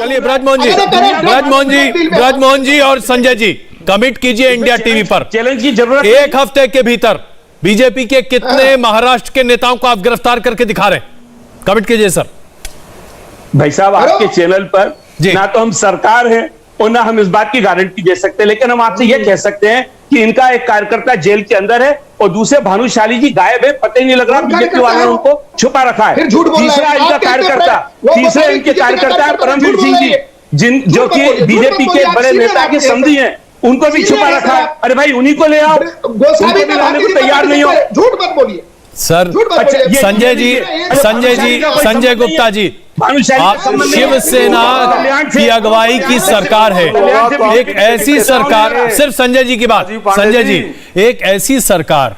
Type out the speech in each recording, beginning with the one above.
चलिए ब्रजमोहन जी और संजय जी कमिट कीजिए इंडिया टीवी पर, चैलेंज की जरूरत एक हफ्ते के भीतर बीजेपी के कितने महाराष्ट्र के नेताओं को आप गिरफ्तार करके दिखा रहे हैं, कमिट कीजिए सर। भाई साहब, आपके चैनल पर ना तो हम सरकार है और ना हम इस बात की गारंटी दे सकते, लेकिन हम आपसे यह कह सकते हैं कि इनका एक कार्यकर्ता जेल के अंदर है और दूसरे भानुशाली जी गायब है, पता ही नहीं लग रहा बीजेपी वालों ने उनको छुपा रखा है। तीसरा इनका कार्यकर्ता परमवीर सिंह जी, जो कि बीजेपी के बड़े नेता के समधी हैं, उनको भी छुपा रखा है। अरे भाई उन्हीं को ले आओ, उनको भी लाने को तैयार नहीं हो। झूठ मत बोलिए सर। संजय गुप्ता जी, आप शिवसेना की अगुवाई की सरकार है, एक ऐसी सरकार, सिर्फ संजय जी की बात, संजय जी, एक ऐसी सरकार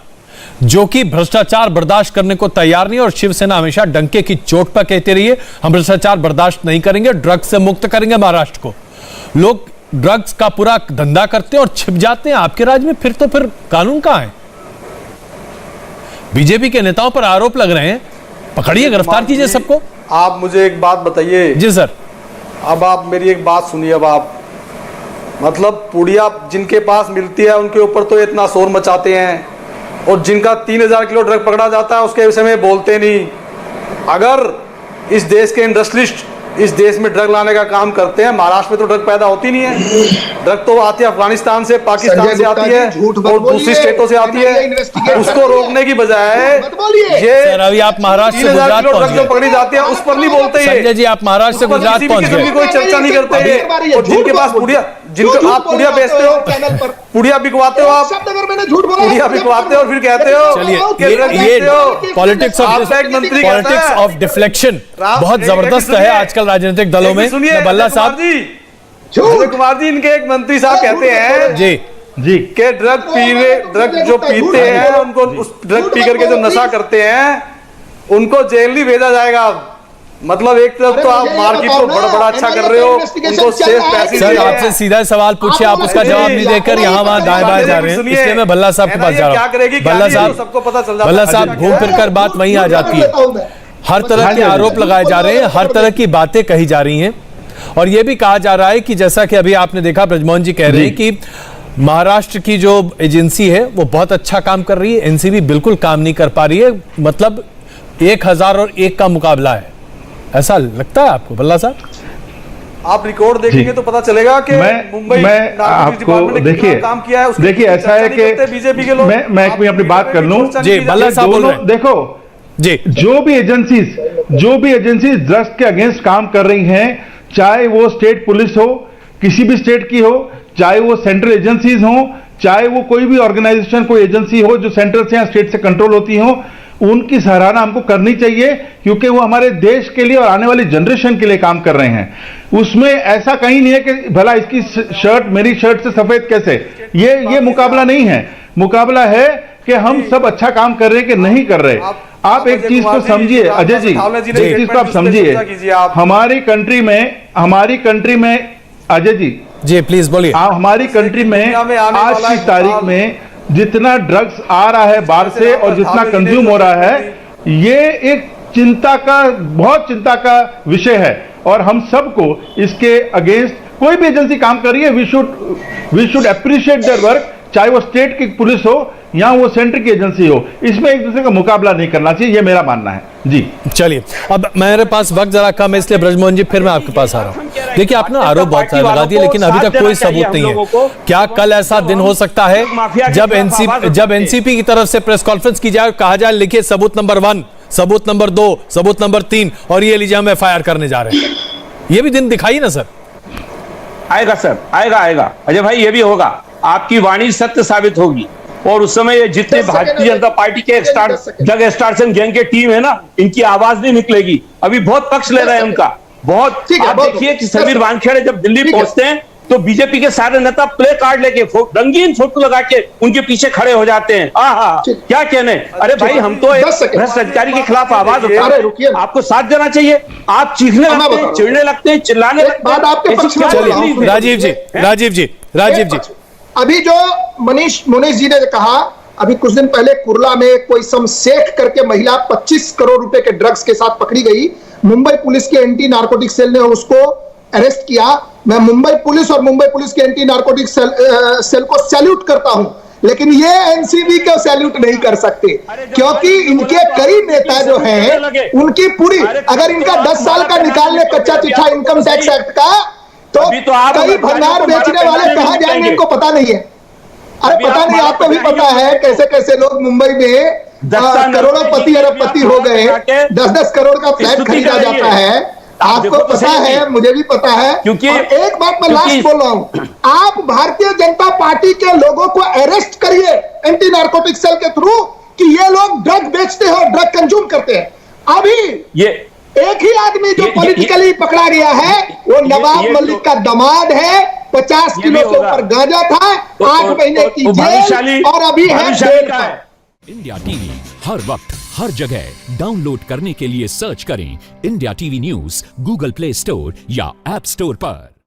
जो कि भ्रष्टाचार बर्दाश्त करने को तैयार नहीं, और शिवसेना हमेशा डंके की चोट पर कहते रही है हम भ्रष्टाचार बर्दाश्त नहीं करेंगे, ड्रग्स से मुक्त करेंगे महाराष्ट्र को। लोग ड्रग्स का पूरा धंधा करते हैं और छिप जाते हैं आपके राज्य में, फिर कानून कहां है? बीजेपी के नेताओं पर आरोप लग रहे हैं, पकड़िए, गिरफ्तार कीजिए सबको। आप मुझे एक बात बताइए। जी सर। अब आप मेरी एक बात सुनिए। अब आप मतलब पुड़िया जिनके पास मिलती है उनके ऊपर तो इतना शोर मचाते हैं, और जिनका 3000 किलो ड्रग पकड़ा जाता है उसके विषय में बोलते नहीं। अगर इस देश के इंडस्ट्रियलिस्ट इस देश में ड्रग लाने का काम करते हैं, महाराष्ट्र में तो ड्रग पैदा होती नहीं है, ड्रग तो आती है अफगानिस्तान से, पाकिस्तान से आती है और दूसरी स्टेटों से आती है। उसको रोकने की बजाय ये सर अभी आप महाराष्ट्र से गुजरात पहुंच गए, पकड़ी जाती है उस पर नहीं बोलते। संजय जी आप महाराष्ट्र से गुजरात पहुंच गए, कोई चर्चा नहीं करते। और जिनके पास पुड़िया, जिनको आप पुड़िया बेचते हो, पुड़िया बिकवाते हो, आप पुड़िया बिकवाते हो और फिर कहते हो। चलिए ये पॉलिटिक्स ऑफ डिफ्लेक्शन बहुत जबरदस्त है आजकल राजनीतिक दलों में। बल्ला साहब जी, कुमार जी, इनके एक मंत्री साहब कहते हैं जी के ड्रग जो पीते हैं उनको, उस ड्रग पी करके जो नशा करते हैं उनको जेल नहीं भेजा जाएगा। मतलब एक तरफ तो आप मार्केट को बड़ा अच्छा कर रहे हो, उनको सेफ पैसे। सर आपसे सीधा सवाल पूछे, आप उसका जवाब नहीं देकर यहाँ वहाँ दाएं बाएं जा रहे हैं, इसलिए मैं भल्ला साहब के पास जा रहा हूँ। भल्ला साहब घूम फिर कर बात वहीं आ जाती है। हर तरह के आरोप लगाए जा रहे हैं, हर तरह की बातें कही जा रही हैं, और यह भी कहा जा रहा है कि जैसा कि अभी आपने देखा ब्रजमोहन जी कह रहे हैं कि महाराष्ट्र की जो एजेंसी है वो बहुत अच्छा काम कर रही है, एनसीबी बिल्कुल काम नहीं कर पा रही है, मतलब 1001 का मुकाबला है। ऐसा लगता है आपको भल्ला साहब? आप रिकॉर्ड देखेंगे तो पता चलेगा कि मुंबई मैं आपको देखिए ऐसा है कि बीजेपी के लोग, मैं अपनी बात कर लूं जी, भल्ला साहब बोल रहे हैं। देखो जी, जो भी एजेंसीज ड्रग्स के अगेंस्ट काम कर रही हैं, चाहे वो स्टेट पुलिस हो, किसी भी स्टेट की हो, चाहे वो सेंट्रल एजेंसीज हो, चाहे वो कोई भी ऑर्गेनाइजेशन, कोई एजेंसी हो जो सेंट्रल से या स्टेट से कंट्रोल होती हो, उनकी सराहना हमको करनी चाहिए, क्योंकि वो हमारे देश के लिए और आने वाली जनरेशन के लिए काम कर रहे हैं। उसमें ऐसा कहीं नहीं है कि भला इसकी शर्ट मेरी शर्ट से सफेद कैसे, ये मुकाबला नहीं है। मुकाबला है कि हम सब अच्छा काम कर रहे हैं कि नहीं कर रहे। आप एक चीज को समझिए अजय जी, एक चीज को आप समझिए, हमारी कंट्री में अजय जी प्लीज बोलिए, हमारी कंट्री में आज की तारीख में जितना ड्रग्स आ रहा है बाहर से और जितना कंज्यूम हो रहा है, ये एक बहुत चिंता का विषय है, और हम सबको इसके अगेंस्ट कोई भी एजेंसी काम कर रही है, we should appreciate their work, चाहे वो स्टेट की पुलिस हो या वो सेंटर की एजेंसी हो। इसमें एक दूसरे का मुकाबला नहीं करना चाहिए, ये मेरा मानना है जी। चलिए अब मेरे पास वक्त जरा कम है, इसलिए ब्रजमोहन जी फिर मैं आपके पास आ रहा हूं। देखिए आपने आरोप बहुत सारे लगा दिए, लेकिन अभी तक कोई सबूत नहीं है। क्या कल ऐसा दिन हो सकता है जब एनसीपी की तरफ से प्रेस कॉन्फ्रेंस की जाए, कहा जाए लिखिए सबूत नंबर 1, सबूत नंबर 2, सबूत नंबर 3, और ये लीजिए हम FIR करने जा रहे हैं? ये भी दिन दिखाई ना सर। आएगा सर, आएगा अजय भाई, ये भी होगा, आपकी वाणी सत्य साबित होगी, और उस समय ये जितने भारतीय जनता पार्टी के ड्रग एक्सटॉर्शन गैंग के टीम है ना, इनकी आवाज नहीं निकलेगी। अभी बहुत पक्ष ले रहे हैं उनका, बहुत। आप देखिए कि समीर वानखेड़े जब दिल्ली पहुंचते हैं तो बीजेपी के सारे नेता प्ले कार्ड लेके रंगीन फोटो लगा के उनके पीछे खड़े हो जाते हैं। क्या कहने। अरे भाई हम तो भ्रष्ट अधिकारी के खिलाफ आवाज उठा रहे हैं, आपको साथ देना चाहिए। आप चीखने लगते हैं, चिढ़ने लगते हैं, चिल्लाने लगते हैं। राजीव जी अभी जो मनीष जी ने कहा, अभी कुछ दिन पहले कुर्ला में कोई शेख करके महिला 25 करोड़ रुपए के ड्रग्स के साथ पकड़ी गई। मुंबई पुलिस के एंटी नार्कोटिक सेल ने उसको अरेस्ट किया। मैं मुंबई पुलिस और मुंबई पुलिस के एंटी नारकोटिक सेल को सैल्यूट करता हूं, लेकिन ये एनसीबी को सैल्यूट नहीं कर सकते, क्योंकि इनके कई नेता जो हैं उनकी पूरी, अगर इनका 10 साल का निकाल ले कच्चा चिट्ठा इनकम टैक्स एक्ट का, तो कई भंडार बेचने वाले कहां जाएंगे इनको पता नहीं है। अरे पता नहीं, आपको भी पता है कैसे कैसे लोग मुंबई में करोड़ोंपति अरबपति हो गए, 10-10 करोड़ का फ्लैट खरीदा जाता है। आपको पता है, मुझे भी पता है। क्योंकि एक बात मैं लास्ट बोल रहा हूं, आप भारतीय जनता पार्टी के लोगों को अरेस्ट करिए एंटी नारकोटिक सेल के थ्रू कि ये लोग ड्रग बेचते हैं और ड्रग कंज्यूम करते हैं। अभी ये एक ही आदमी जो पॉलिटिकली पकड़ा गया है वो नवाब मलिक का दामाद है, 50 किलो से ऊपर गांजा था, 8 महीने की जेल और अभी है बेल पर। इंडिया टीवी हर वक्त हर जगह डाउनलोड करने के लिए सर्च करें India TV news Google play store या ऐप स्टोर पर।